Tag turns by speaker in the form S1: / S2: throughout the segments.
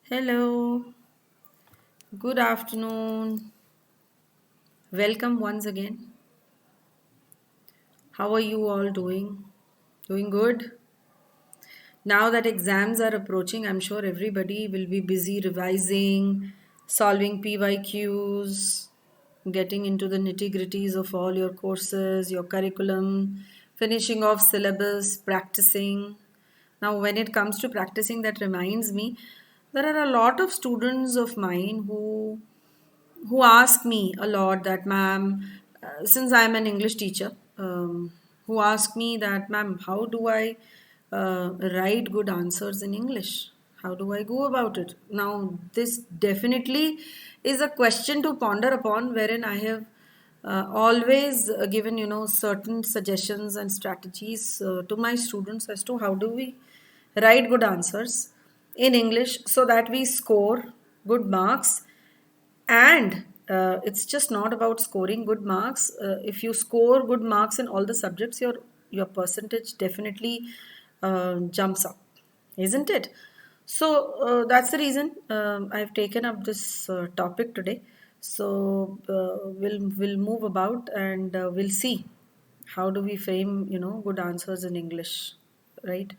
S1: Hello, good afternoon. Welcome once again. How are you all doing? Doing good? Now that exams are approaching, I'm sure everybody will be busy revising, solving PYQs, getting into the nitty-gritties of all your courses, your curriculum, finishing off syllabus, practicing. Now, when it comes to practicing, that reminds me, there are a lot of students of mine who ask me a lot that, ma'am, since I'm an English teacher, who ask me that, ma'am, how do I write good answers in English? How do I go about it? Now, this definitely is a question to ponder upon, wherein I have always given, certain suggestions and strategies to my students as to how do we write good answers in English so that we score good marks and it's just not about scoring good marks. If you score good marks in all the subjects, your percentage definitely jumps up, isn't it? So that's the reason I've taken up this topic today. So we'll move about and we'll see how do we frame good answers in English, right?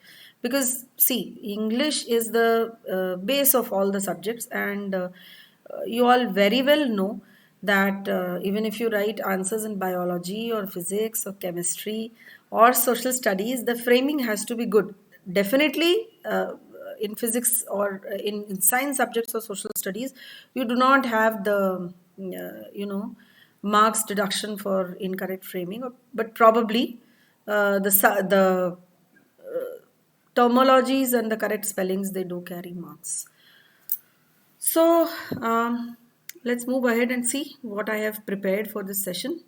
S1: Because see, English is the base of all the subjects, and you all very well know that even if you write answers in biology or physics or chemistry or social studies, the framing has to be good. Definitely, in physics or in science subjects or social studies, you do not have the, marks deduction for incorrect framing, but probably the terminologies and the correct spellings, they do carry marks. So let's move ahead and see what I have prepared for this session.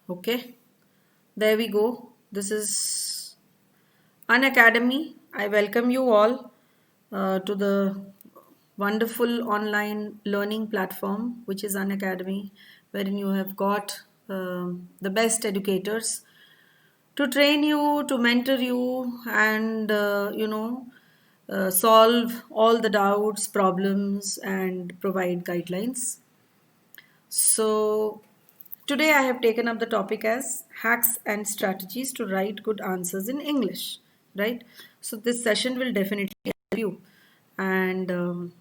S1: Okay, there we go. This is Unacademy. I welcome you all to the wonderful online learning platform, which is Unacademy, wherein you have got the best educators to train you, to mentor you, and solve all the doubts, problems, and provide guidelines. So, today I have taken up the topic as hacks and strategies to write good answers in English, right? So, this session will definitely help you. And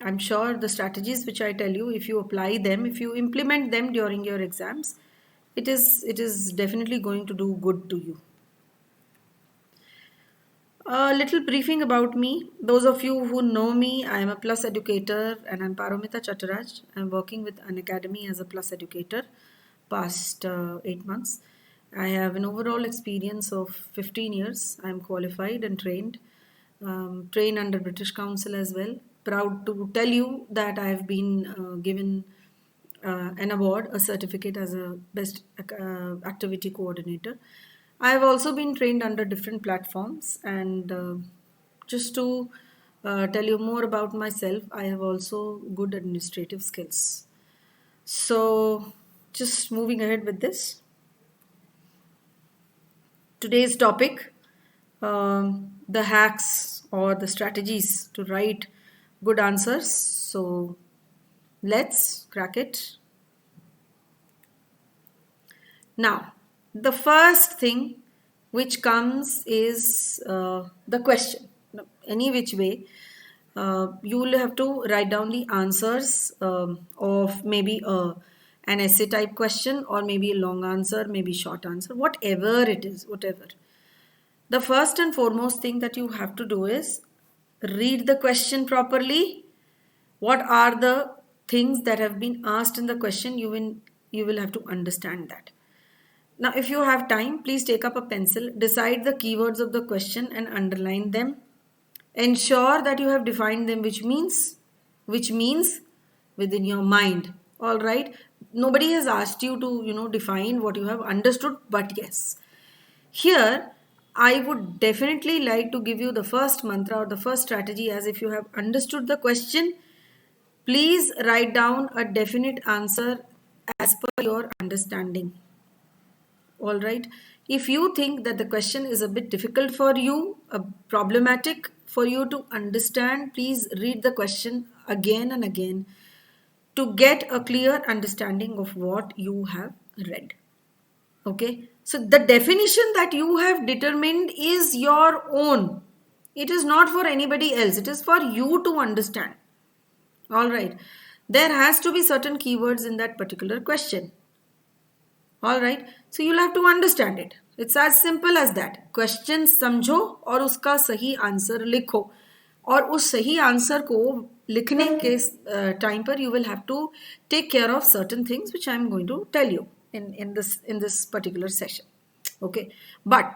S1: I'm sure the strategies which I tell you, if you apply them, if you implement them during your exams, it is definitely going to do good to you. A little briefing about me. Those of you who know me, I am a Plus educator and I'm Paromita Chattaraj. I'm working with an academy as a Plus educator past 8 months. I have an overall experience of 15 years. I'm qualified and trained, trained under British Council as well. Proud to tell you that I have been given an award, a certificate as a best activity coordinator. I have also been trained under different platforms, and just to tell you more about myself, I have also good administrative skills. So, just moving ahead with this, today's topic, the hacks or the strategies to write good answers. So, let's crack it. Now, the first thing which comes is the question. Now, any which way, you will have to write down the answers of maybe an essay type question, or maybe a long answer, maybe short answer, whatever it is, whatever. The first and foremost thing that you have to do is read the question properly. What are the things that have been asked in the question? You will have to understand that. Now, if you have time, please take up a pencil, decide the keywords of the question and underline them. Ensure that you have defined them, which means within your mind. All right. Nobody has asked you to, define what you have understood, but yes. Here, I would definitely like to give you the first mantra or the first strategy, as if you have understood the question, please write down a definite answer as per your understanding. All right. If you think that the question is a bit difficult for you, problematic for you to understand, please read the question again and again to get a clear understanding of what you have read. Okay. So the definition that you have determined is your own. It is not for anybody else. It is for you to understand. All right. There has to be certain keywords in that particular question. All right. So you'll have to understand it. It's as simple as that. Question समझो और उसका सही answer लिखो. और उस सही answer को लिखने के टाइम पर you will have to take care of certain things which I am going to tell you in this particular session. Okay. But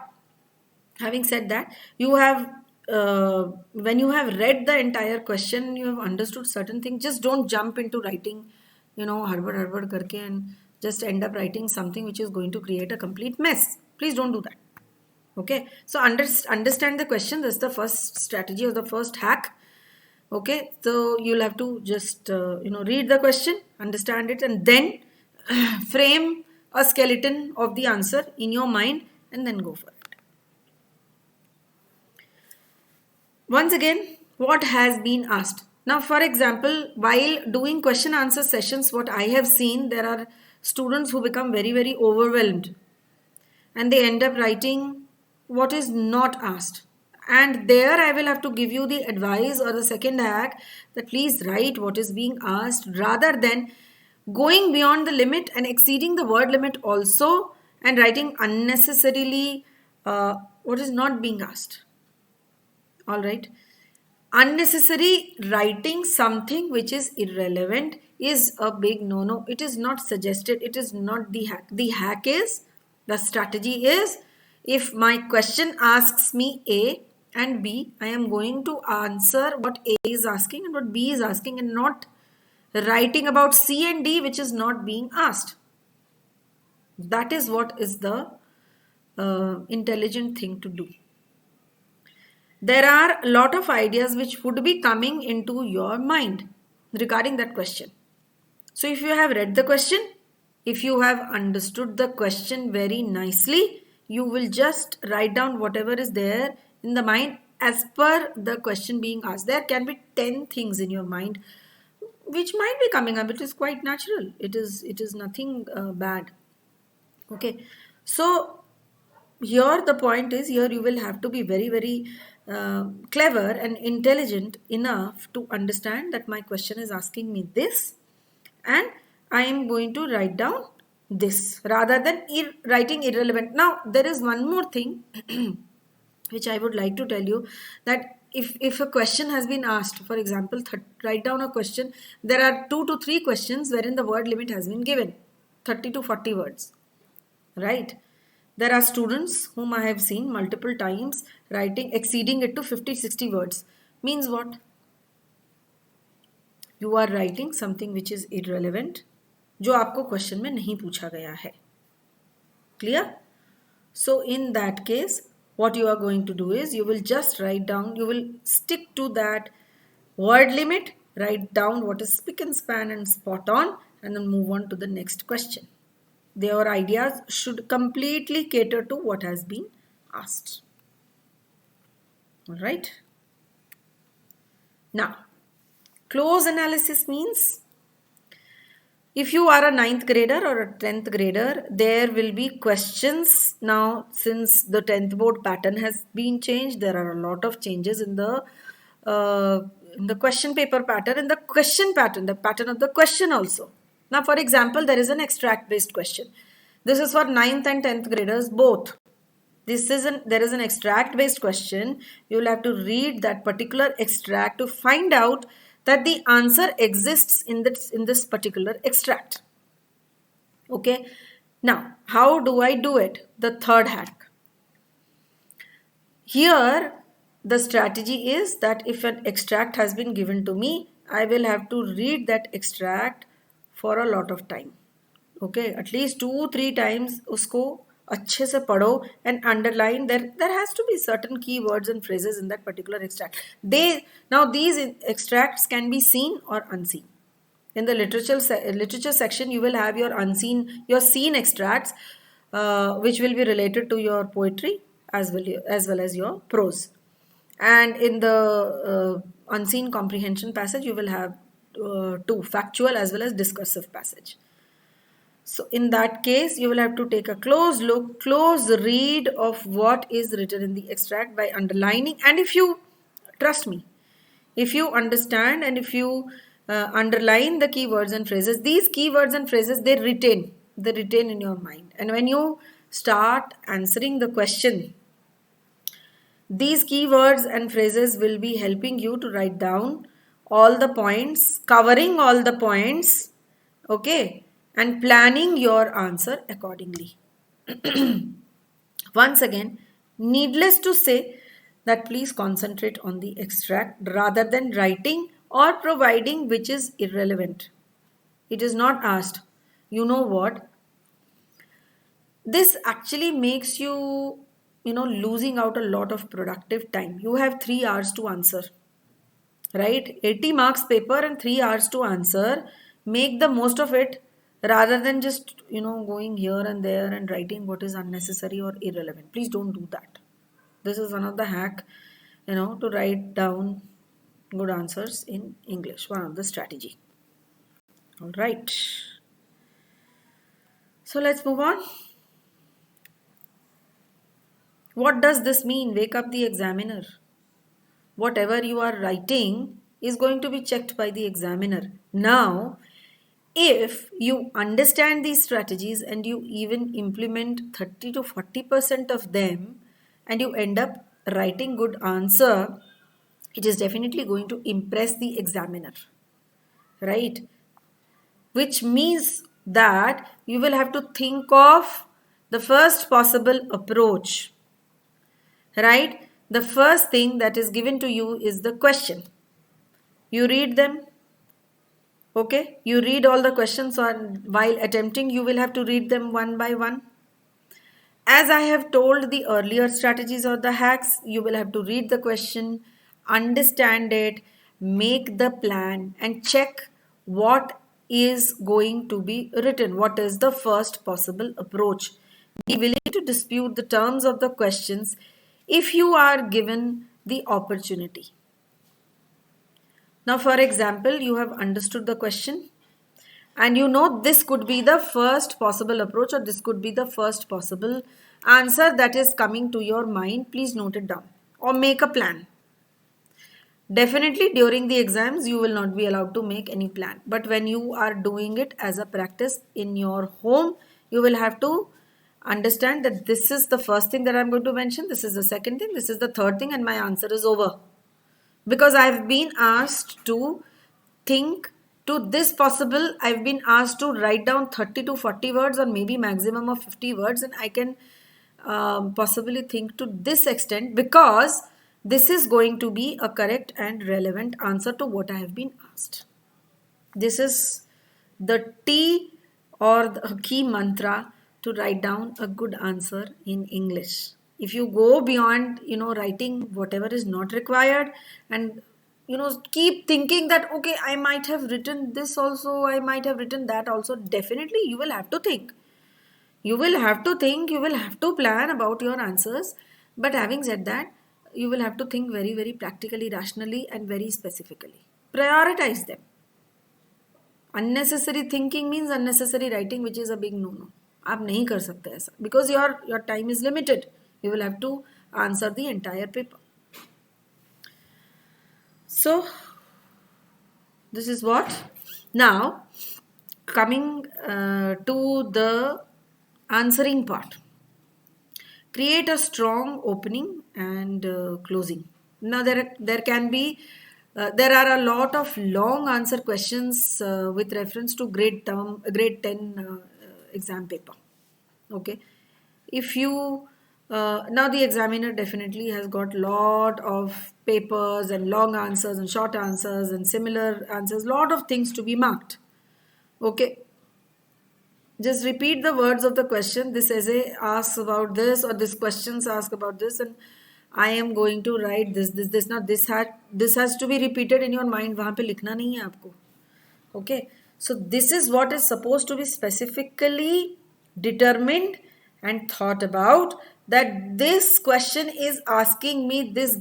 S1: having said that, you have when you have read the entire question, you have understood certain things. Just don't jump into writing, harbad karke and just end up writing something which is going to create a complete mess. Please don't do that. Okay, so understand the question. That's the first strategy or the first hack. Okay, so you'll have to just read the question, understand it, and then frame a skeleton of the answer in your mind and then go for it. Once again, what has been asked? Now, for example, while doing question answer sessions, what I have seen, there are students who become very, very overwhelmed and they end up writing what is not asked. And there I will have to give you the advice or the second hack that please write what is being asked rather than going beyond the limit and exceeding the word limit also and writing unnecessarily what is not being asked. All right. Unnecessary writing something which is irrelevant is a big no-no. It is not suggested. It is not the hack. The hack is, the strategy is, if my question asks me A and B, I am going to answer what A is asking and what B is asking and not writing about C and D which is not being asked. That is what is the intelligent thing to do. There are a lot of ideas which would be coming into your mind regarding that question. So if you have read the question, if you have understood the question very nicely, you will just write down whatever is there in the mind as per the question being asked. There can be 10 things in your mind which might be coming up. It is quite natural. It is nothing bad. Okay. So here the point is, here you will have to be very, very clever and intelligent enough to understand that my question is asking me this and I am going to write down this rather than writing irrelevant. Now there is one more thing which I would like to tell you, that if a question has been asked, for example, write down a question. There are 2 to 3 questions wherein the word limit has been given, 30 to 40 words, right? There are students whom I have seen multiple times writing exceeding it to 50-60 words. Means what? You are writing something which is irrelevant, जो आपको question में नहीं पूछा गया है. Clear? So in that case, what you are going to do is you will just write down, you will stick to that word limit, write down what is spick and span and spot on, and then move on to the next question. Their ideas should completely cater to what has been asked. All right. Now, close analysis means if you are a 9th grader or a 10th grader, there will be questions. Now, since the 10th board pattern has been changed, there are a lot of changes in the question paper pattern, in the question pattern, the pattern of the question also. Now, for example, there is an extract-based question. This is for 9th and 10th graders both. There is an extract-based question. You will have to read that particular extract to find out that the answer exists in this particular extract. Okay. Now, how do I do it? The third hack. Here, the strategy is that if an extract has been given to me, I will have to read that extract for a lot of time. Okay, at least 2-3 times usko अच्छे से पढ़ो and underline. There has to be certain keywords and phrases in that particular extract. Now these extracts can be seen or unseen. In the literature section, you will have your seen extracts. which will be related to your poetry as well as your prose. And in the unseen comprehension passage, you will have two, factual as well as discursive passage. So in that case, you will have to take a close look, close read of what is written in the extract by underlining. And if you, trust me, if you understand and if you underline the keywords and phrases, these keywords and phrases, they retain in your mind. And when you start answering the question, these keywords and phrases will be helping you to write down all the points, covering all the points, okay, and planning your answer accordingly. Once again, needless to say that please concentrate on the extract rather than writing or providing which is irrelevant. It is not asked. You know what? This actually makes you losing out a lot of productive time. You have 3 hours to answer, right? 80 marks paper and 3 hours to answer. Make the most of it rather than just going here and there and writing what is unnecessary or irrelevant. Please don't do that. This is one of the hack to write down good answers in English. One of the strategy. All right. So let's move on. What does this mean? Wake up the examiner. Whatever you are writing is going to be checked by the examiner. Now, if you understand these strategies and you even implement 30 to 40% of them and you end up writing good answer, it is definitely going to impress the examiner, right? Which means that you will have to think of the first possible approach, right? The first thing that is given to you is the question. You read them, okay? You read all the questions while attempting, you will have to read them one by one. As I have told the earlier strategies or the hacks, you will have to read the question, understand it, make the plan, and check what is going to be written. What is the first possible approach? Be willing to dispute the terms of the questions if you are given the opportunity. Now, for example, you have understood the question and you know this could be the first possible approach or this could be the first possible answer that is coming to your mind. Please note it down or make a plan. Definitely during the exams you will not be allowed to make any plan, but when you are doing it as a practice in your home, you will have to understand that this is the first thing that I'm going to mention, this is the second thing, this is the third thing, and my answer is over. Because I've been asked to think to this possible, I've been asked to write down 30 to 40 words or maybe maximum of 50 words, and I can possibly think to this extent because this is going to be a correct and relevant answer to what I have been asked. This is the T or the key mantra to write down a good answer in English. If you go beyond writing whatever is not required and keep thinking that okay, I might have written this also, I might have written that also, definitely you will have to think. You will have to think, you will have to plan about your answers. But having said that, you will have to think very, very practically, rationally, and very specifically. Prioritize them. Unnecessary thinking means unnecessary writing, which is a big no-no. आप नहीं कर सकते ऐसा because your time is limited. You will have to answer the entire paper. So this is what. Now coming to the answering part. Create a strong opening and closing. Now there can be there are a lot of long answer questions with reference to grade 10 exam paper. Okay, if you now the examiner definitely has got lot of papers and long answers and short answers and similar answers, lot of things to be marked. Okay, just repeat the words of the question. This essay asks about this or this questions ask about this, and I am going to write this. Now this has to be repeated in your mind. वहाँ पे लिखना नहीं है आपको. Okay, so this is what is supposed to be specifically determined and thought about that this question is asking me this,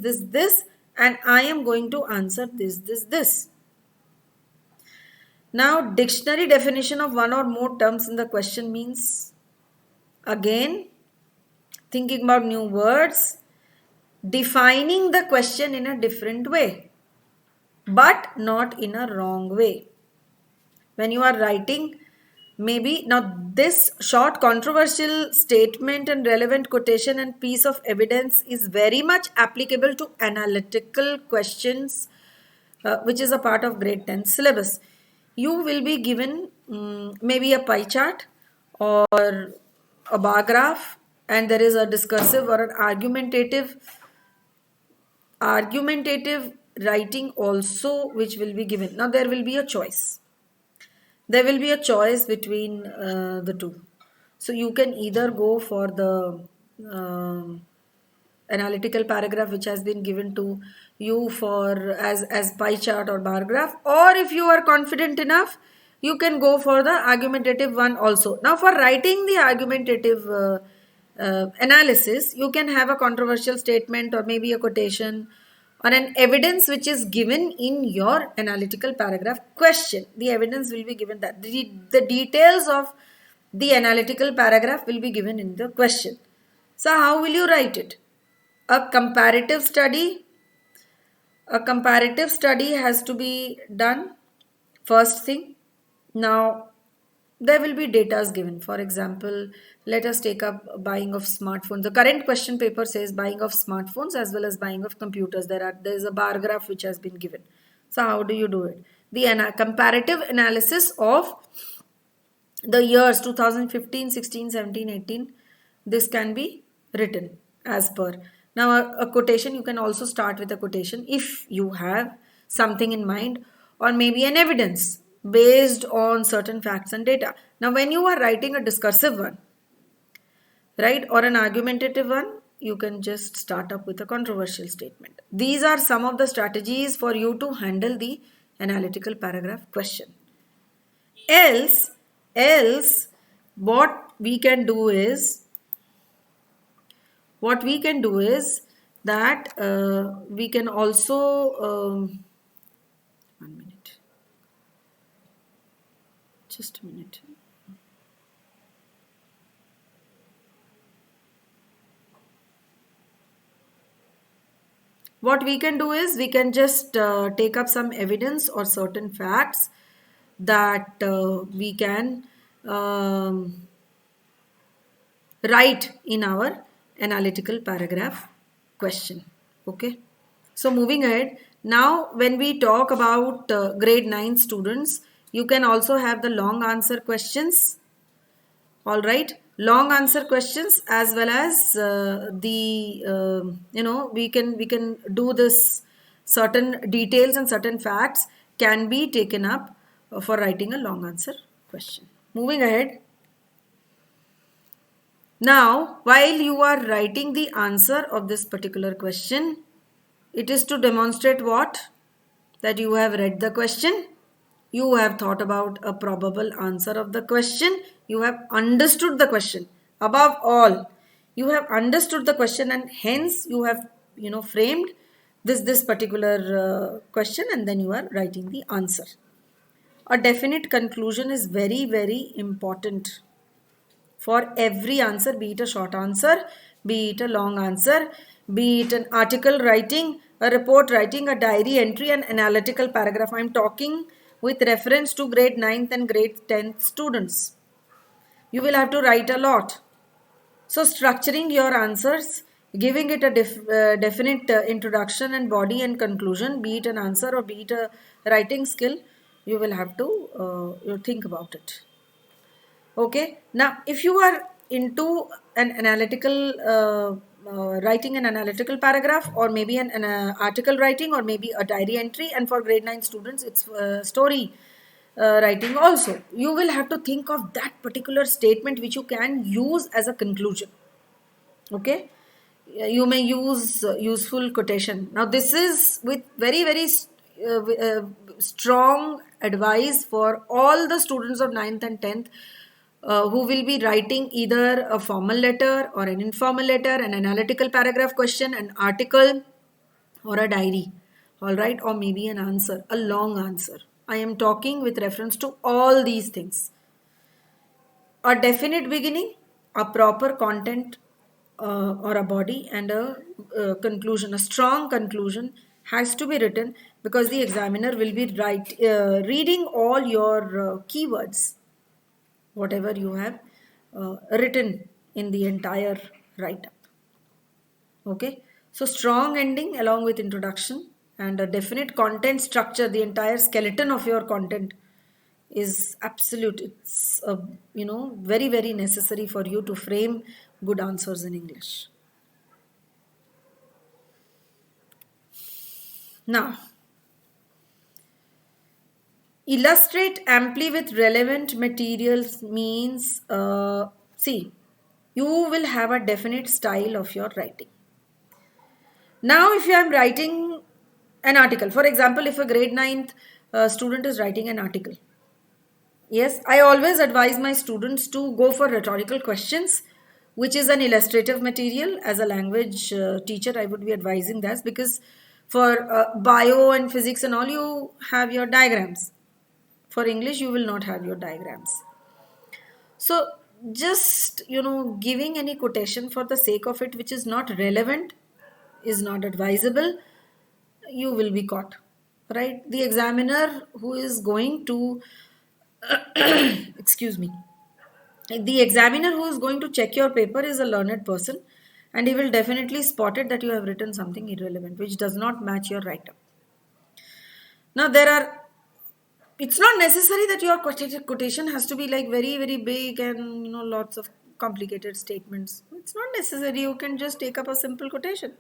S1: and I am going to answer this. Now, dictionary definition of one or more terms in the question means, again, thinking about new words, defining the question in a different way, but not in a wrong way. When you are writing, maybe now this short controversial statement and relevant quotation and piece of evidence is very much applicable to analytical questions, which is a part of grade 10 syllabus. You will be given maybe a pie chart or a bar graph, and there is a discursive or an argumentative writing also which will be given. Now there will be a choice. There will be a choice between the two. So you can either go for the analytical paragraph which has been given to you for as pie chart or bar graph, or if you are confident enough, you can go for the argumentative one also. Now for writing the argumentative analysis, you can have a controversial statement or maybe a quotation or an evidence which is given in your analytical paragraph question. The evidence will be given, that the details of the analytical paragraph will be given in the question. So how will you write it? A comparative study. A comparative study has to be done first thing. Now there will be data given. For example, let us take up buying of smartphones. The current question paper says buying of smartphones as well as buying of computers. There is a bar graph which has been given. So how do you do it? The comparative analysis of the years 2015, 16, 17, 18, this can be written as per. Now a quotation, you can also start with a quotation if you have something in mind, or maybe an evidence based on certain facts and data. Now when you are writing a discursive one, right, or an argumentative one, you can just start up with a controversial statement. These are some of the strategies for you to handle the analytical paragraph question. Else what we can do is that we can also 1 minute, just a minute. What we can do is we can just take up some evidence or certain facts that we can write in our analytical paragraph question. Okay. So moving ahead, now when we talk about grade 9 students, you can also have the long answer questions. All right, long answer questions, as well as we can do this. Certain details and certain facts can be taken up for writing a long answer question. Moving ahead, now while you are writing the answer of this particular question, it is to demonstrate what? That you have read the question, you have thought about a probable answer of the question, you have understood the question. Above all, you have understood the question, and hence you have framed this particular question, and then you are writing the answer. A definite conclusion is very, very important for every answer, be it a short answer, be it a long answer, be it an article writing, a report writing, a diary entry, an analytical paragraph. I am talking with reference to grade 9th and grade 10th students. You will have to write a lot. So structuring your answers, giving it a definite introduction and body and conclusion, be it an answer or be it a writing skill, you will have to think about it. Okay. Now, if you are into an analytical writing an analytical paragraph, or maybe an article writing, or maybe a diary entry, and for grade 9 students it's story writing also, you will have to think of that particular statement which you can use as a conclusion. Okay, you may use useful quotation. Now this is with very, very strong advice for all the students of 9th and 10th who will be writing either a formal letter or an informal letter, an analytical paragraph question, an article, or a diary, all right, or maybe an answer, a long answer. I am talking with reference to all these things. A definite beginning, a proper content or a body, and a conclusion, a strong conclusion has to be written because the examiner will be reading all your keywords, whatever you have written in the entire write up. Okay, so strong ending along with introduction and a definite content structure, the entire skeleton of your content is absolute. It's very very necessary for you to frame good answers in English. Now, illustrate amply with relevant materials means see, you will have a definite style of your writing. Now, if you are writing an article, for example, if a grade 9th student is writing an article, yes, I always advise my students to go for rhetorical questions, which is an illustrative material. As a language teacher, I would be advising that because for bio and physics and all, you have your diagrams. For English, you will not have your diagrams. So, just giving any quotation for the sake of it, which is not relevant, is not advisable, you will be caught, right? The examiner who is going to excuse me, the examiner who is going to check your paper is a learned person, and he will definitely spot it that you have written something irrelevant which does not match your write up. Now it's not necessary that your quotation has to be like very very big and lots of complicated statements. It's not necessary. You can just take up a simple quotation.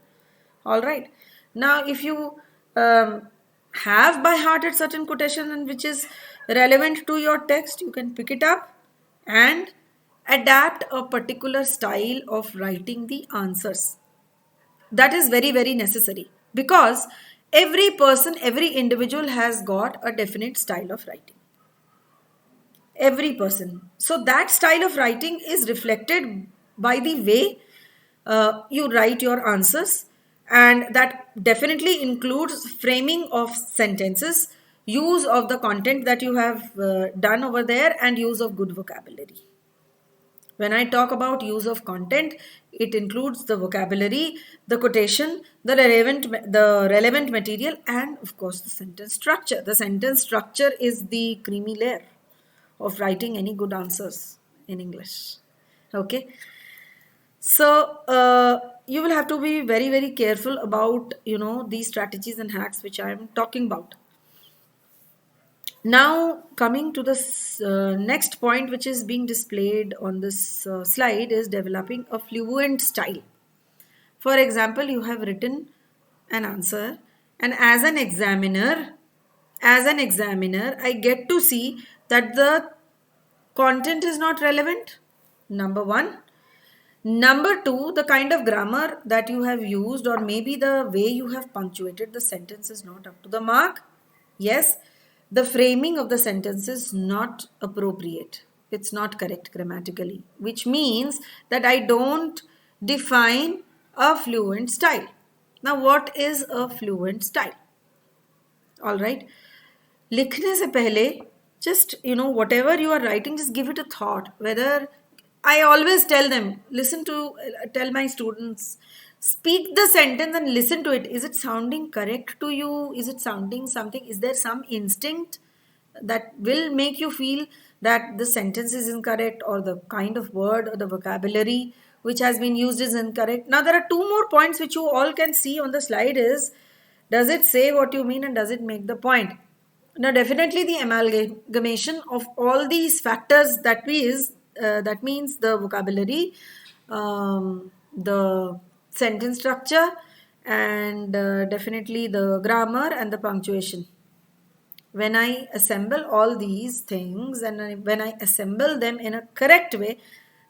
S1: All right. Now, if you have by heart a certain quotation and which is relevant to your text, you can pick it up and adapt a particular style of writing the answers. That is very, very necessary because every person, every individual has got a definite style of writing. Every person. So that style of writing is reflected by the way you write your answers, and that definitely includes framing of sentences, use of the content that you have done over there, and use of good vocabulary. When I talk about use of content, it includes the vocabulary, the quotation, the relevant material, and of course the sentence structure. The sentence structure is the creamy layer of writing any good answers in English. Okay. So you will have to be very very careful about these strategies and hacks which I am talking about. Now coming to this next point which is being displayed on this slide is developing a fluent style. For example, you have written an answer, and as an examiner I get to see that the content is not relevant, number 1. Number 2, the kind of grammar that you have used or maybe the way you have punctuated the sentence is not up to the mark. Yes, the framing of the sentence is not appropriate. It's not correct grammatically, which means that I don't define a fluent style. Now, what is a fluent style? All right. लिखने से पहले just whatever you are writing, just give it a thought. Whether I always tell my students, speak the sentence and listen to it. Is it sounding correct to you? Is it sounding something? Is there some instinct that will make you feel that the sentence is incorrect, or the kind of word or the vocabulary which has been used is incorrect? Now there are two more points which you all can see on the slide. Is, does it say what you mean and does it make the point? Now, definitely the amalgamation of all these factors, that means the vocabulary, the sentence structure, and definitely the grammar and the punctuation. When I assemble all these things and when I assemble them in a correct way,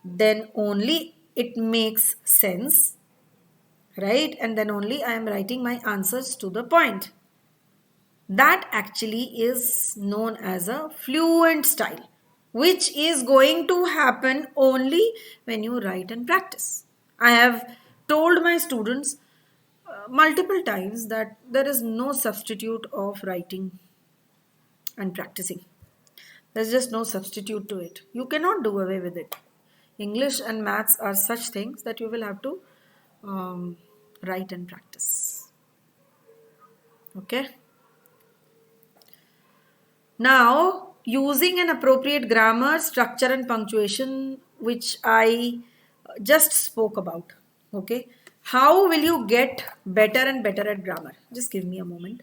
S1: then only it makes sense, right? And then only I am writing my answers to the point. That actually is known as a fluent style. which is going to happen only when you write and practice. I have told my students multiple times that there is no substitute of writing and practicing. There's just no substitute to it. You cannot do away with it. English and maths are such things that you will have to um, write and practice. Okay. Now, using an appropriate grammar, structure, and punctuation, which I just spoke about. Okay. How will you get better and better at grammar? Just give me a moment.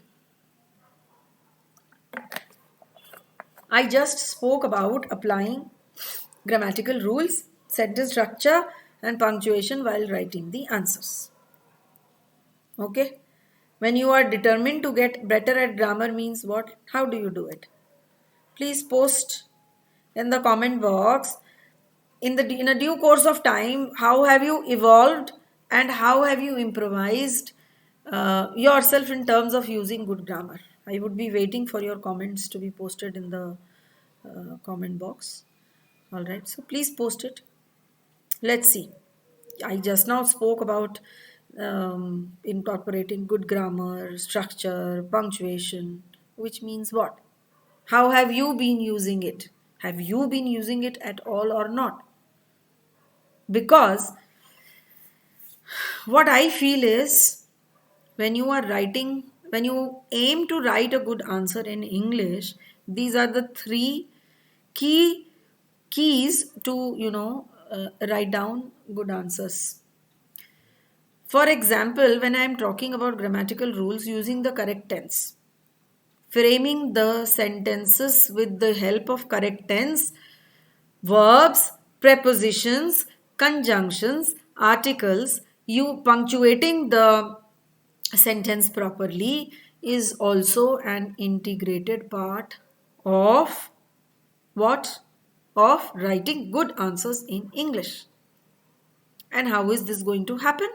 S1: I just spoke about applying grammatical rules, sentence structure, and punctuation while writing the answers. Okay. When you are determined to get better at grammar means what? How do you do it? Please post in the comment box in a due course of time how have you evolved and how have you improvised yourself in terms of using good grammar. I would be waiting for your comments to be posted in the comment box. All right, so please post it. Let's see. I just now spoke about incorporating good grammar, structure, punctuation, which means what? How have you been using it? Have you been using it at all or not? Because what I feel is when you are writing, when you aim to write a good answer in English, these are the three key keys to, write down good answers. For example, when I am talking about grammatical rules, using the correct tense, framing the sentences with the help of correct tense, verbs, prepositions, conjunctions, articles, you punctuating the sentence properly is also an integrated part of what? Of writing good answers in English. And how is this going to happen?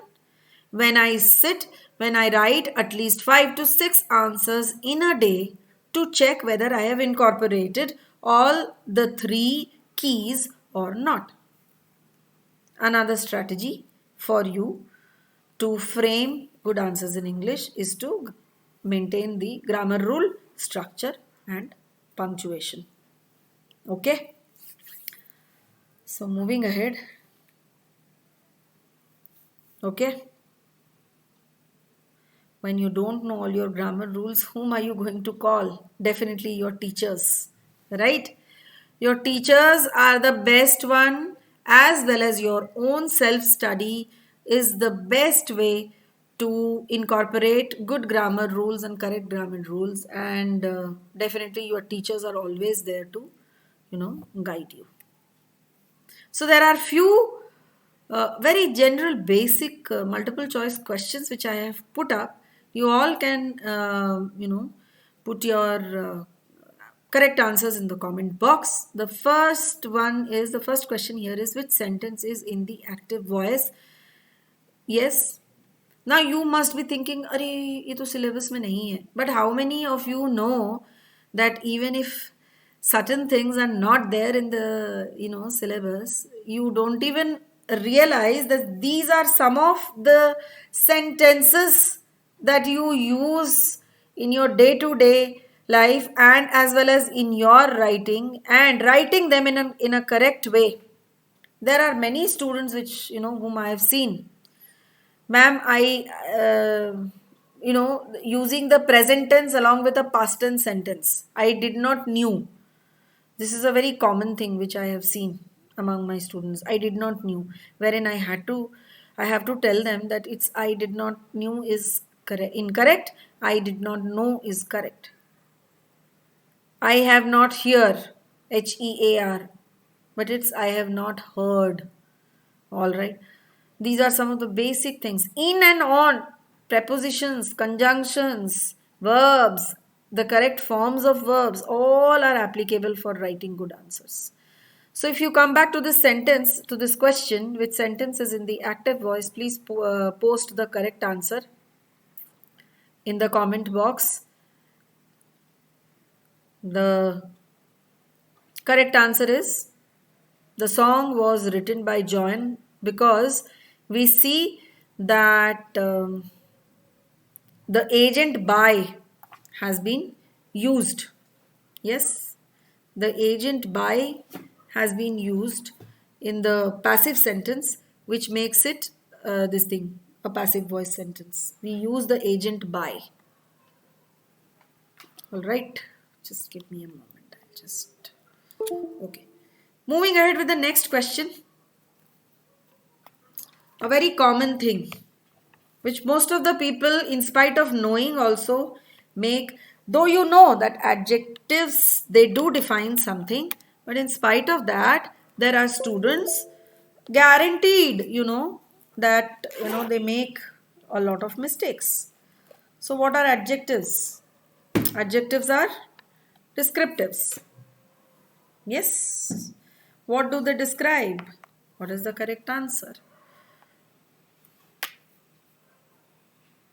S1: When I write at least 5 to 6 answers in a day to check whether I have incorporated all the three keys or not. Another strategy for you to frame good answers in English is to maintain the grammar rule, structure, and punctuation. Okay? So, moving ahead. Okay? When you don't know all your grammar rules, whom are you going to call? Definitely your teachers, right? Your teachers are the best one, as well as your own self study is the best way to incorporate good grammar rules and correct grammar rules. And definitely your teachers are always there to, guide you. So there are few very general basic multiple choice questions which I have put up. You all can put your correct answers in the comment box. The first question here is, which sentence is in the active voice? Yes. Now you must be thinking, अरे ये तो syllabus में नहीं है. But how many of you know that even if certain things are not there in the syllabus, you don't even realize that these are some of the sentences that you use in your day-to-day life and as well as in your writing, and writing them in a correct way. There are many students which whom I have seen. Ma'am, using the present tense along with a past tense sentence. I did not knew. This is a very common thing which I have seen among my students. I did not knew, wherein I have to tell them that it's I did not knew is correct, incorrect. I did not know is correct. I have not hear, HEAR, but it's I have not heard. All right. These are some of the basic things. In and on, prepositions, conjunctions, verbs, the correct forms of verbs, all are applicable for writing good answers. So if you come back to this sentence, to this question, which sentence is in the active voice, please post the correct answer in the comment box. The Correct answer is the song was written by John because we see that the agent by has been used. Yes, the agent by has been used in the passive sentence, which makes it this thing a passive voice sentence. We use the agent by. All right, just give me a moment. I'll just okay. Moving ahead with the next question. A very common thing which most of the people, in spite of knowing, also make, though you know that adjectives they do define something, but in spite of that there are students guaranteed, that they make a lot of mistakes. So what are adjectives? Adjectives are descriptives. Yes. What do they describe? What is the correct answer?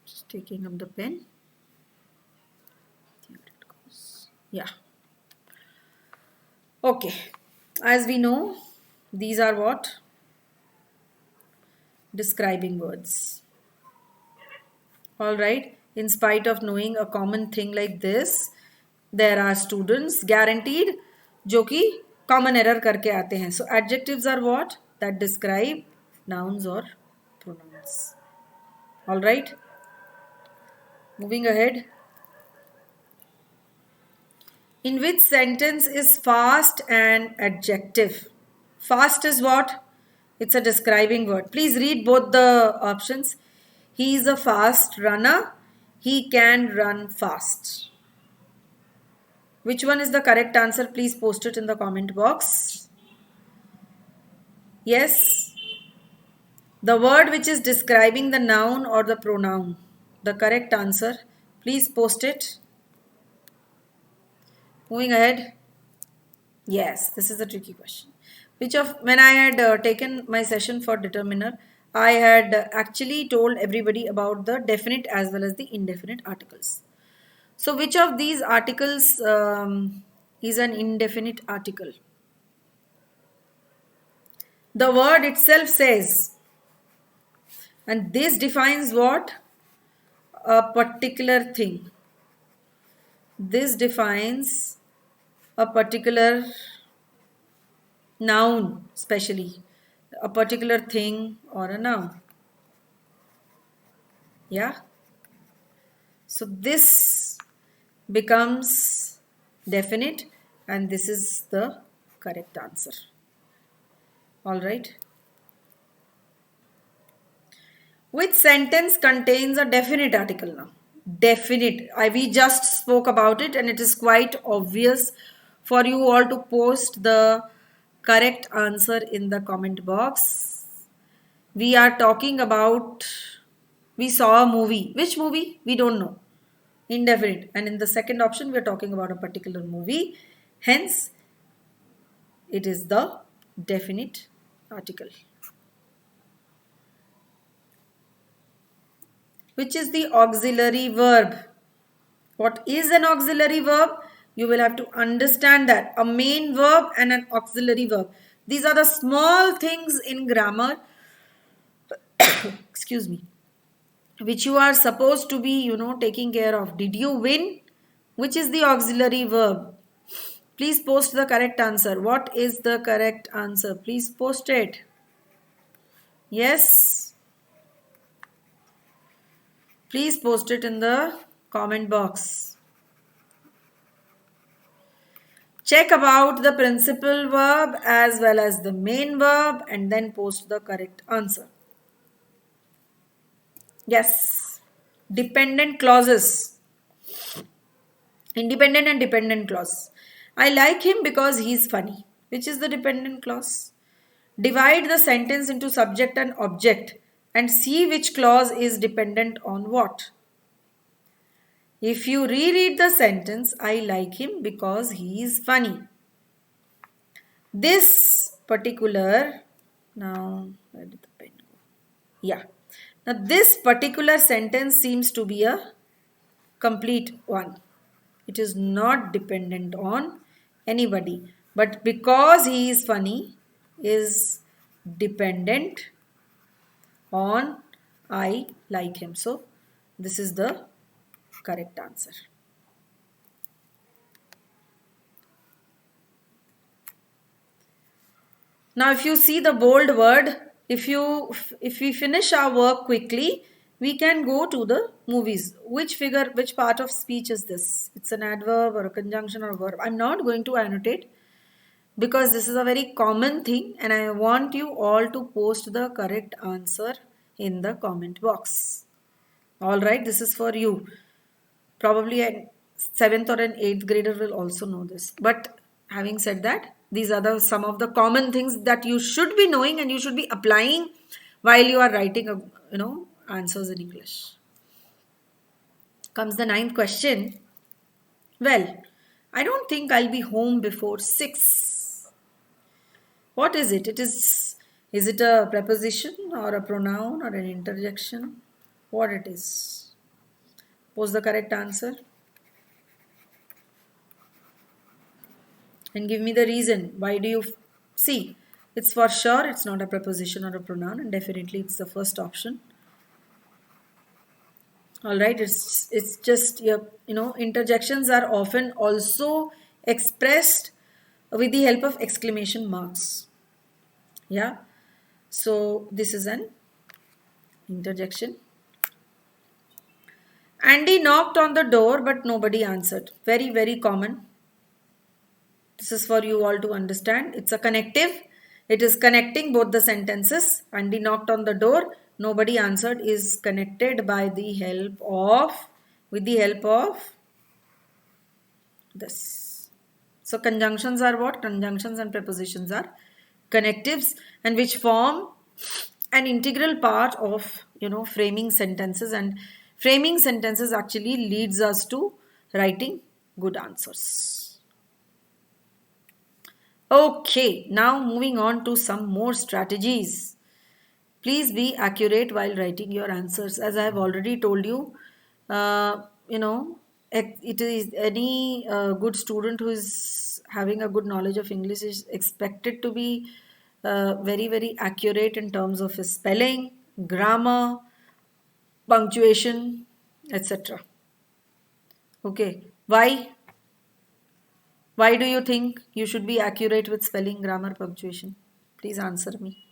S1: Just taking up the pen. Here it goes. Yeah. Okay. As we know, these are what? Describing words. All right. In spite of knowing a common thing like this, there are students guaranteed जो कि common error करके आते हैं. So adjectives are what? That describe nouns or pronouns. All right. Moving ahead. In which sentence is fast an adjective? Fast is what? It's a describing word. Please read both the options. He is a fast runner. He can run fast. Which one is the correct answer? Please post it in the comment box. Yes. The word which is describing the noun or the pronoun. The correct answer. Please post it. Moving ahead. Yes, this is a tricky question. When I had taken my session for determiner, I had actually told everybody about the definite as well as the indefinite articles. So which of these articles is an indefinite article? The word itself says, and this defines what? A particular thing. This defines a particular noun, especially a particular thing or a noun. Yeah. So this becomes definite and this is the correct answer. All right. Which sentence contains a definite article now? Definite. We just spoke about it and it is quite obvious for you all to post the correct answer in the comment box. We are talking about, we saw a movie. Which movie? We don't know. Indefinite. And in the second option, we are talking about a particular movie. Hence, it is the definite article. Which is the auxiliary verb? What is an auxiliary verb? You will have to understand that. A main verb and an auxiliary verb. These are the small things in grammar, excuse me, which you are supposed to be, taking care of. Did you win? Which is the auxiliary verb? Please post the correct answer. What is the correct answer? Please post it. Yes. Please post it in the comment box. Check about the principal verb as well as the main verb and then post the correct answer. Yes. Dependent clauses. Independent and dependent clause. I like him because he's funny. Which is the dependent clause? Divide the sentence into subject and object and see which clause is dependent on what. If you reread the sentence, I like him because he is funny. This particular, now where did the pen go? Yeah. Now this particular sentence seems to be a complete one. It is not dependent on anybody. but because he is funny is dependent on I like him. So this is the correct answer. Now if you see the bold word, if we finish our work quickly, we can go to the movies. Which part of speech is this? It's an adverb or a conjunction or a verb. I'm not going to annotate because this is a very common thing and I want you all to post the correct answer in the comment box. All right, this is for you. Probably a 7th or an 8th grader will also know this. But having said that, these are some of the common things that you should be knowing and you should be applying while you are writing answers in English. Comes the 9th question. Well, I don't think I'll be home before 6. What is it? Is it a preposition or a pronoun or an interjection? What it is? Post the correct answer and give me the reason. Why do you see? It's for sure it's not a preposition or a pronoun, and definitely it's the first option. All right, it's just interjections are often also expressed with the help of exclamation marks. Yeah, so this is an interjection. Andy knocked on the door, but nobody answered. Very, very common. This is for you all to understand. It's a connective. It is connecting both the sentences. Andy knocked on the door. Nobody answered is connected by the help of, with the help of this. So conjunctions are what? Conjunctions and prepositions are connectives and which form an integral part of framing sentences, and framing sentences actually leads us to writing good answers. Okay, now moving on to some more strategies. Please be accurate while writing your answers. As I have already told you, it is any good student who is having a good knowledge of English is expected to be very, very accurate in terms of his spelling, grammar, punctuation, etc. Okay, why? Why do you think you should be accurate with spelling, grammar, punctuation? Please answer me.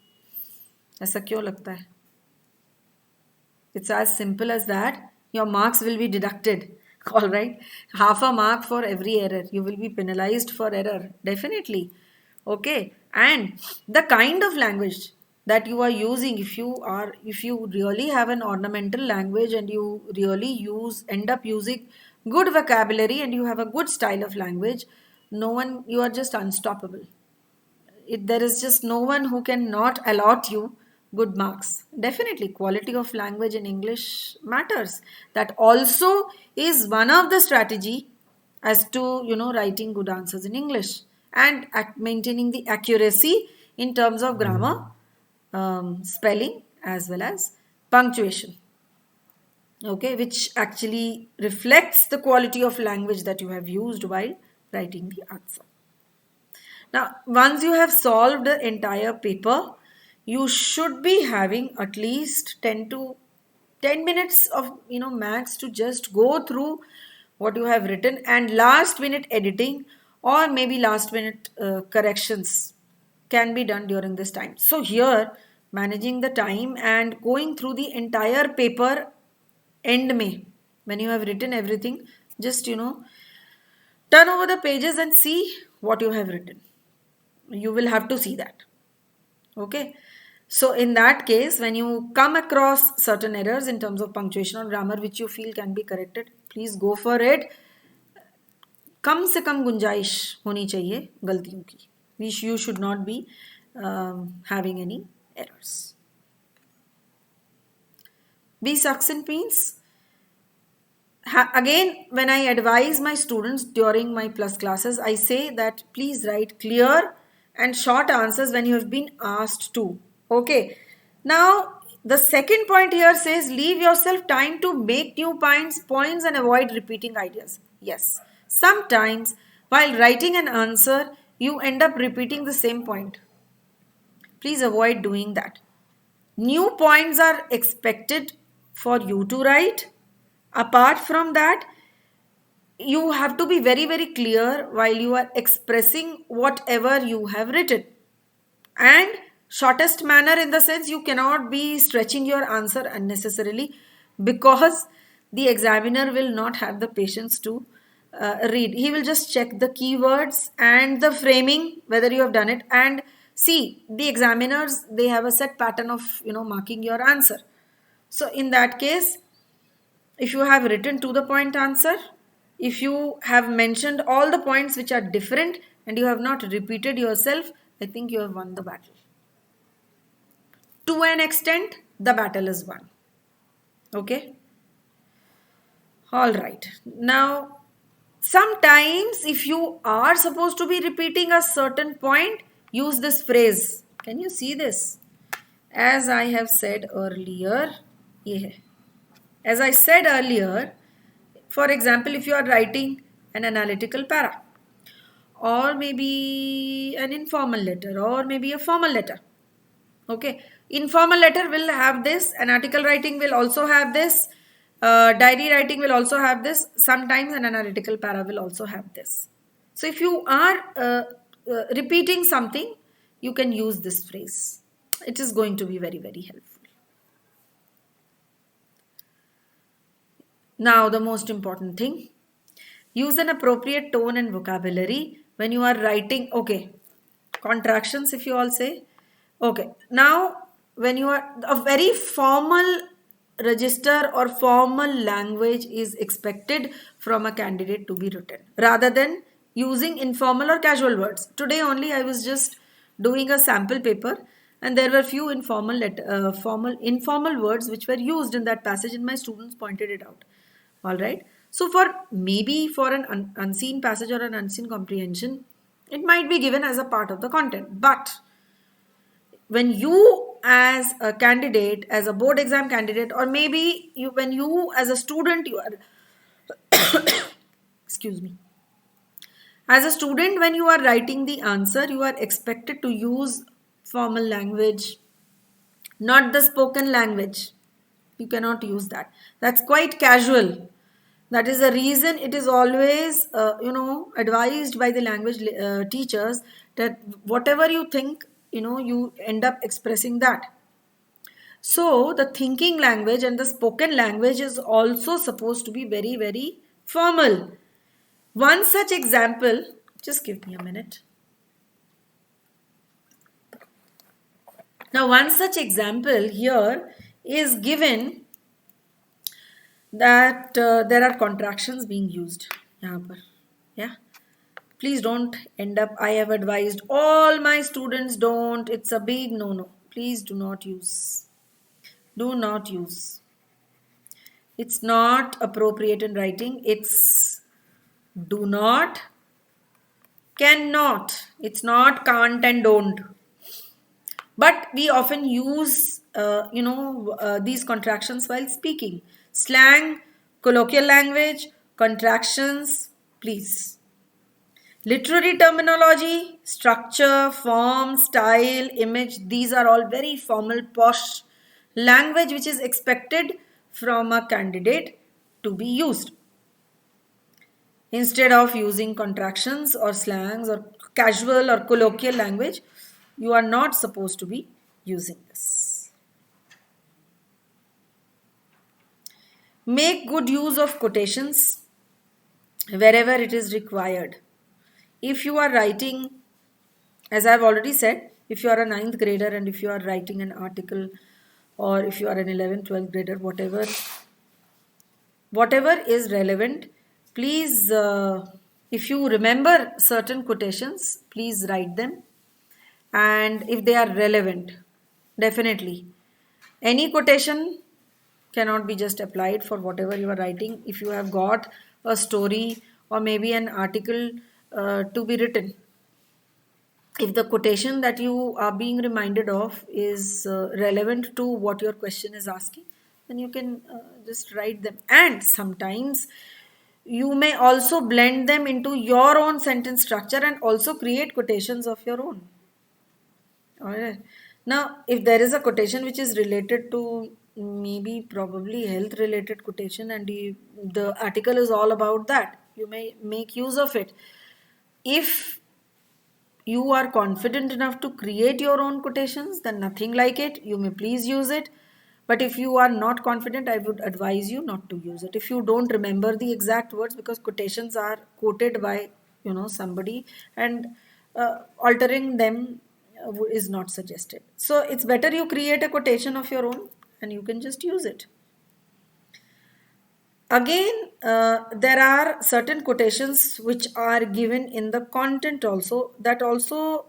S1: ऐसा क्यों लगता है? It's as simple as that. Your marks will be deducted. All right. Half a mark for every error. You will be penalized for error. Definitely. Okay. And the kind of language that you are using, if you really have an ornamental language and you really end up using good vocabulary and you have a good style of language, you are just unstoppable. There is just no one who can not allot you good marks. Definitely, quality of language in English matters. That also is one of the strategy as to writing good answers in English and maintaining the accuracy in terms of grammar, spelling as well as punctuation. Okay, which actually reflects the quality of language that you have used while writing the answer. Now, once you have solved the entire paper, you should be having at least 10 minutes of max to just go through what you have written, and last minute editing or maybe last minute corrections can be done during this time. So here, managing the time and going through the entire paper end May, when you have written everything, just turn over the pages and see what you have written. You will have to see that. Okay, so in that case, when you come across certain errors in terms of punctuation or grammar which you feel can be corrected, please go for it. कम से कम गुंजाइश होनी चाहिए गलतियों की. You should not be having any errors. Be succinct means, again, when I advise my students during my plus classes, I say that please write clear and short answers when you have been asked to. Okay. Now, the second point here says leave yourself time to make new points and avoid repeating ideas. Yes. Sometimes while writing an answer, you end up repeating the same point. Please avoid doing that. New points are expected for you to write. Apart from that, you have to be very, very clear while you are expressing whatever you have written. And shortest manner, in the sense you cannot be stretching your answer unnecessarily, because the examiner will not have the patience to read. He will just check the keywords and the framing, whether you have done it. And see, the examiners, they have a set pattern of marking your answer. So in that case, if you have written to the point answer, if you have mentioned all the points which are different and you have not repeated yourself, I think you have won the battle. To an extent, the battle is won. Okay? All right. Now, sometimes if you are supposed to be repeating a certain point, use this phrase. Can you see this? As I have said earlier, yeah. As I said earlier, for example, if you are writing an analytical para, or maybe an informal letter, or maybe a formal letter. Okay, informal letter will have this, an article writing will also have this, diary writing will also have this, sometimes an analytical para will also have this. So if you are repeating something, you can use this phrase. It is going to be very, very helpful. Now, the most important thing, use an appropriate tone and vocabulary when you are writing. Okay, contractions, if you all say. Okay, now when you are, a very formal register or formal language is expected from a candidate to be written, rather than using informal or casual words. Today only I was just doing a sample paper, and there were few informal words which were used in that passage, and my students pointed it out. All right. So for maybe for an unseen passage or an unseen comprehension, it might be given as a part of the content. But when you as a candidate, as a board exam candidate, or maybe when you as a student, you are excuse me, as a student, when you are writing the answer, you are expected to use formal language, not the spoken language. You cannot use that. That's quite casual. That is the reason it is always, advised by the language teachers that whatever you think, you end up expressing that. So the thinking language and the spoken language is also supposed to be very, very formal. One such example, just give me a minute. Now, one such example here is given that there are contractions being used. यहाँ पर, yeah. Please don't end up, I have advised all my students don't. It's a big no-no. Please do not use. Do not use. It's not appropriate in writing. It's do not, cannot. It's not can't and don't. But we often use, these contractions while speaking. Slang, colloquial language, contractions, please. Literary terminology, structure, form, style, image, these are all very formal, posh language which is expected from a candidate to be used. Instead of using contractions or slangs or casual or colloquial language, you are not supposed to be using this. Make good use of quotations wherever it is required. If you are writing, as I have already said, if you are a 9th grader and if you are writing an article, or if you are an 11th, 12th grader, whatever is relevant, please, if you remember certain quotations, please write them. And if they are relevant, definitely. Any quotation cannot be just applied for whatever you are writing. If you have got a story or maybe an article to be written, if the quotation that you are being reminded of is relevant to what your question is asking, then you can just write them. And sometimes You may also blend them into your own sentence structure and also create quotations of your own. Alright. Now, if there is a quotation which is related to maybe probably health related quotation and the article is all about that, you may make use of it. If you are confident enough to create your own quotations, then nothing like it. You may please use it. But if you are not confident, I would advise you not to use it. If you don't remember the exact words, because quotations are quoted by somebody, and altering them is not suggested. So it's better you create a quotation of your own and you can just use it. Again, there are certain quotations which are given in the content also, that also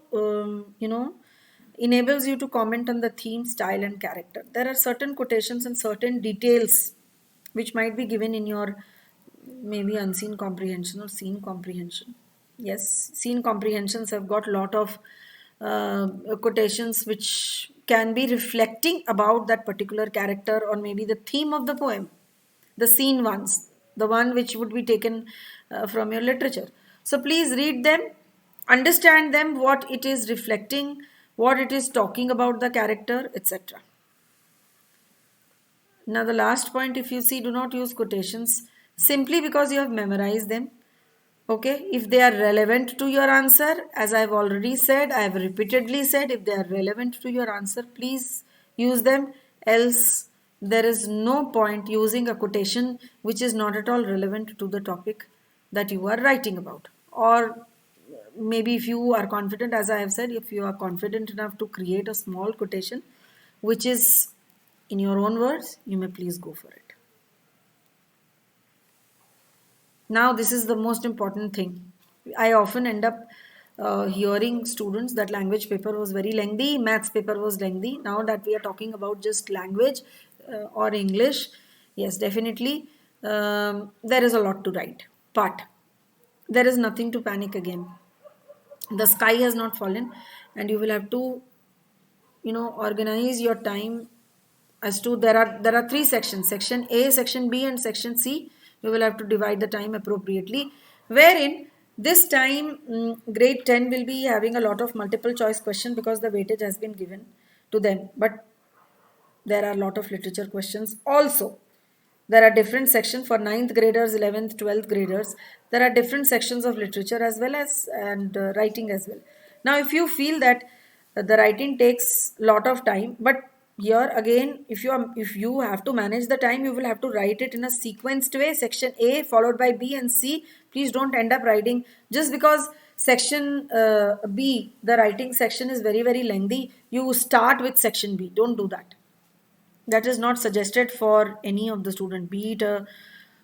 S1: enables you to comment on the theme, style and character. There are certain quotations and certain details which might be given in your maybe unseen comprehension or seen comprehension. Yes, seen comprehensions have got a lot of quotations which can be reflecting about that particular character or maybe the theme of the poem, the seen ones, the one which would be taken from your literature. So please read them, understand them, what it is reflecting, what it is talking about the character, etc. Now, the last point, if you see, do not use quotations simply because you have memorized them. Okay, if they are relevant to your answer, as I have already said, I have repeatedly said, if they are relevant to your answer, please use them. Else, there is no point using a quotation which is not at all relevant to the topic that you are writing about. Or maybe if you are confident, as I have said, if you are confident enough to create a small quotation which is in your own words, you may please go for it. Now, this is the most important thing. I often end up hearing students that language paper was very lengthy, maths paper was lengthy. Now that we are talking about just language or English, yes, definitely there is a lot to write. But there is nothing to panic again. The sky has not fallen, and you will have to organize your time as to there are three sections, section A, section B and section C. You will have to divide the time appropriately, wherein this time grade 10 will be having a lot of multiple choice question because the weightage has been given to them, but there are a lot of literature questions also. There are different sections for ninth graders, 11th, 12th graders. There are different sections of literature as well as and writing as well. Now, if you feel that the writing takes lot of time, but here again, if you have to manage the time, you will have to write it in a sequenced way. Section A followed by B and C. Please don't end up writing just because section B, the writing section is very very lengthy. You start with section B. Don't do that. That is not suggested for any of the student, be it a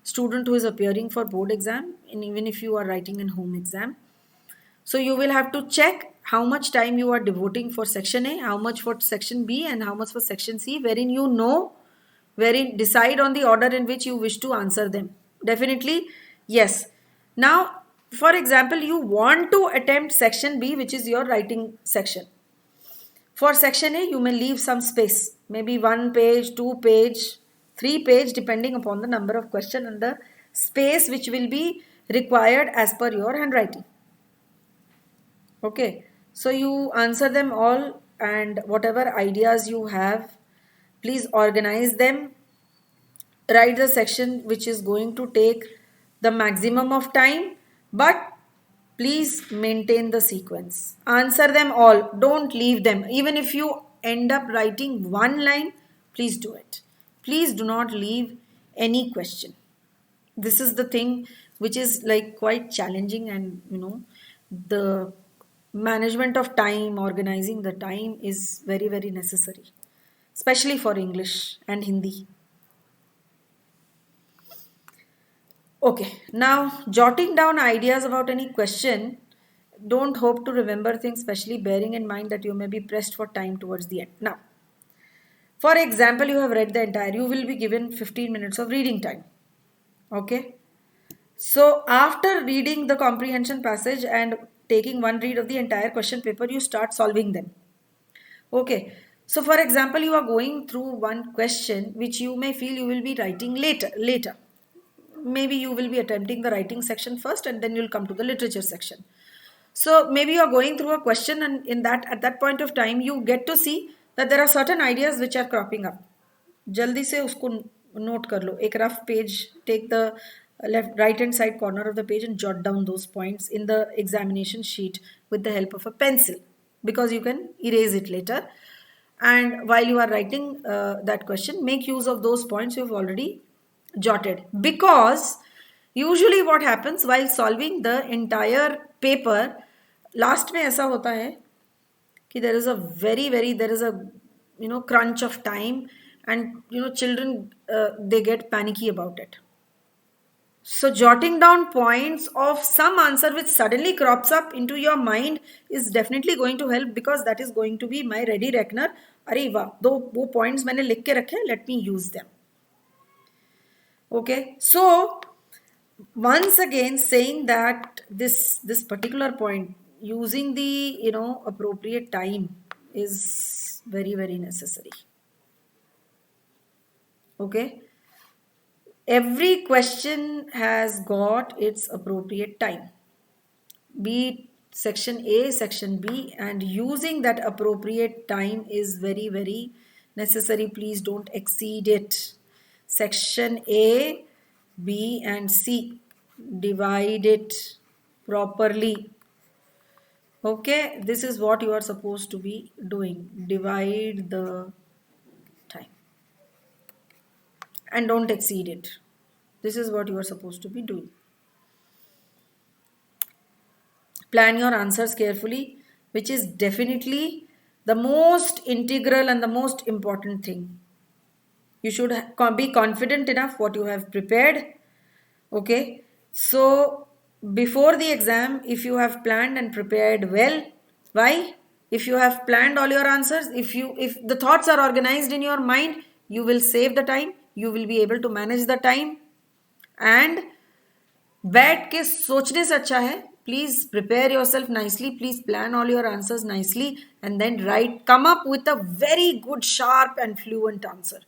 S1: student who is appearing for board exam and even if you are writing in home exam. So you will have to check how much time you are devoting for section A, how much for section B and how much for section C, wherein wherein decide on the order in which you wish to answer them. Definitely yes. Now, for example, you want to attempt section B, which is your writing section. For section A, you may leave some space, maybe 1 page, 2 page, 3 page, depending upon the number of question and the space which will be required as per your handwriting. Okay, so you answer them all and whatever ideas you have, please organize them. Write the section which is going to take the maximum of time, but please maintain the sequence. Answer them all. Don't leave them. Even if you end up writing one line, please do it. Please do not leave any question. This is the thing which is like quite challenging, and the management of time, organizing the time is very, very necessary, especially for English and Hindi. Okay, now jotting down ideas about any question. Don't hope to remember things, especially bearing in mind that you may be pressed for time towards the end. Now, for example, you have read the entire, you will be given 15 minutes of reading time. Okay. So, after reading the comprehension passage and taking one read of the entire question paper, you start solving them. Okay. So, for example, you are going through one question which you may feel you will be writing later. maybe you will be attempting the writing section first and then you'll come to the literature section. So maybe you're going through a question, and in that, at that point of time, you get to see that there are certain ideas which are cropping up. जल्दी से उसको note कर लो. एक rough page, take the left right hand side corner of the page and jot down those points in the examination sheet with the help of a pencil, because you can erase it later. And while you are writing that question, make use of those points you have already jotted, because usually what happens while solving the entire paper, last में ऐसा होता है कि there is a there is a crunch of time, and children they get panicky about it. So jotting down points of some answer which suddenly crops up into your mind is definitely going to help, because that is going to be my ready reckoner. अरे वाह, दो वो points मैंने लिख के रखे, let me use them. Okay, so once again saying that this particular point, using the appropriate time, is very necessary. Okay, every question has got its appropriate time, be it section A, section B, and using that appropriate time is very necessary. Please don't exceed it. Section A, B, and C, divide it properly. Okay, this is what you are supposed to be doing. Divide the time and don't exceed it. This is what you are supposed to be doing. Plan your answers carefully, which is definitely the most integral and the most important thing. You should be confident enough what you have prepared. Okay, so before the exam, if you have planned and prepared well, why? If you have planned all your answers, if the thoughts are organized in your mind, you will save the time, you will be able to manage the time. And बैठ के सोचने से अच्छा है, please prepare yourself nicely, please plan all your answers nicely, and then come up with a very good, sharp and fluent answer.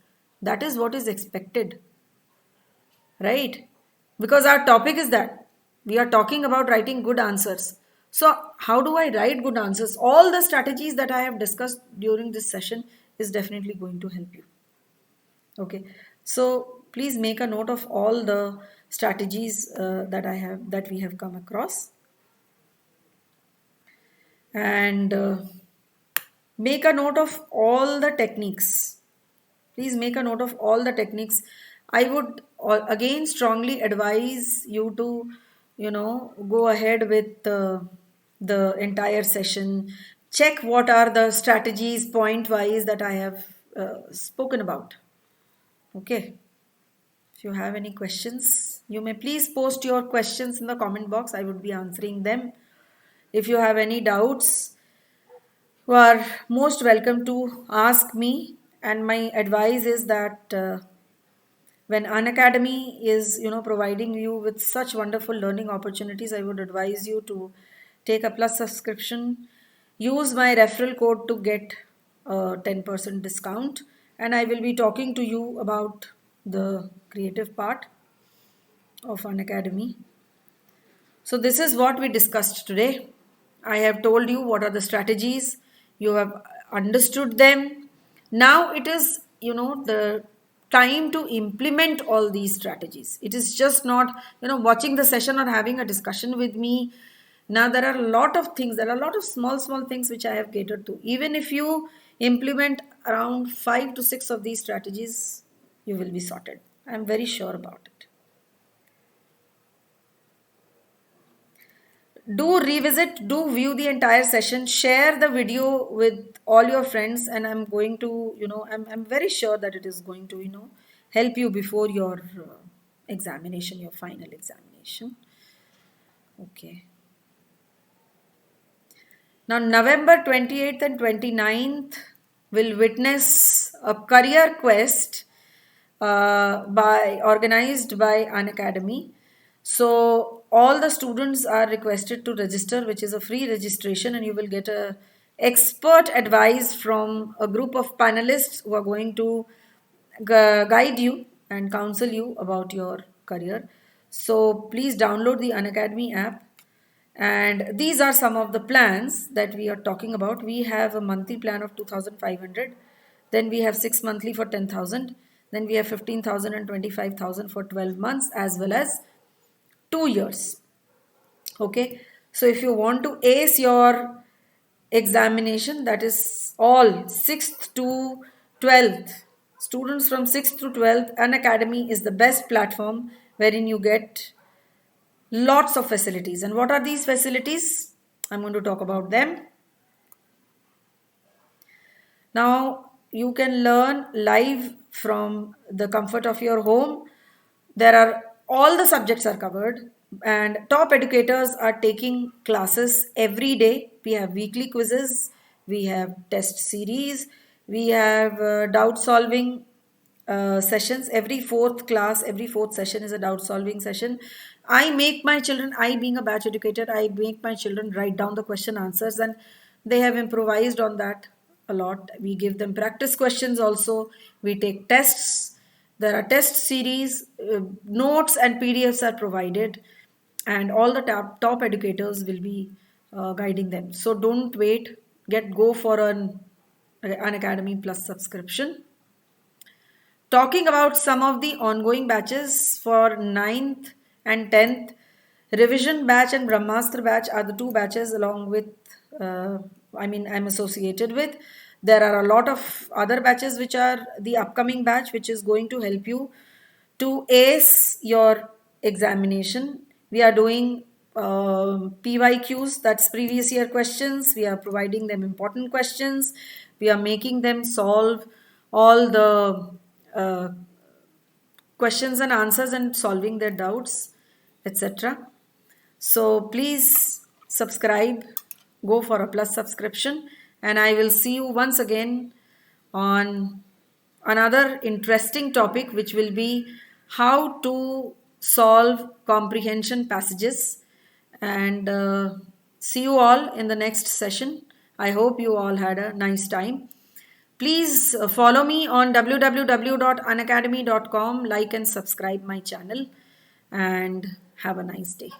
S1: That is what is expected, right? Because our topic is that we are talking about writing good answers. So how do I write good answers? All the strategies that I have discussed during this session is definitely going to help you. Okay, so please make a note of all the strategies that we have come across, and make a note of all the techniques. Please make a note of all the techniques. I would again strongly advise you to go ahead with the entire session. Check what are the strategies point wise that I have spoken about. Okay, if you have any questions, you may please post your questions in the comment box. I would be answering them. If you have any doubts, you are most welcome to ask me. And my advice is that when Unacademy is providing you with such wonderful learning opportunities, I would advise you to take a plus subscription. Use my referral code to get a 10% discount, and I will be talking to you about the creative part of Unacademy. So this is what we discussed today. I have told you what are the strategies. You have understood them. Now it is, the time to implement all these strategies. It is just not, watching the session or having a discussion with me. Now there are a lot of things. There are a lot of small things which I have catered to. Even if you implement around 5 to 6 of these strategies, you will be sorted. I am very sure about it. Do revisit, do view the entire session, share the video with all your friends, and I'm going to, I'm very sure that it is going to, help you before your examination, your final examination. Okay. Now, November 28th and 29th will witness a career quest organized by Unacademy. So all the students are requested to register, which is a free registration, and you will get a expert advice from a group of panelists who are going to guide you and counsel you about your career. So please download the Unacademy app. And these are some of the plans that we are talking about. We have a monthly plan of 2,500. Then we have 6 monthly for 10,000. Then we have 15,000 and 25,000 for 12 months, as well as 2 years. Okay. So if you want to ace your examination, that is all 6th to 12th, students from 6th to 12th, Unacademy is the best platform wherein you get lots of facilities. And what are these facilities? I'm going to talk about them. Now you can learn live from the comfort of your home. There are all the subjects are covered, and top educators are taking classes every day. We have weekly quizzes, we have test series, we have doubt solving sessions. Every fourth class, every fourth session is a doubt solving session. I make my children, I being a batch educator, I make my children write down the question answers, and they have improvised on that a lot. We give them practice questions also. We take tests. There are test series, notes and PDFs are provided, and all the top educators will be guiding them. So don't wait. Go for an Academy Plus subscription. Talking about some of the ongoing batches for 9th and 10th, revision batch and Brahmastra batch are the two batches along with, I'm associated with. There are a lot of other batches which are the upcoming batch, which is going to help you to ace your examination. We are doing PYQs, that's previous year questions. We are providing them important questions. We are making them solve all the uh, questions and answers and solving their doubts, etc. So please subscribe, go for a plus subscription, and I will see you once again on another interesting topic, which will be how to solve comprehension passages. And see you all in the next session. I hope you all had a nice time. Please follow me on www.unacademy.com, like and subscribe my channel, and have a nice day.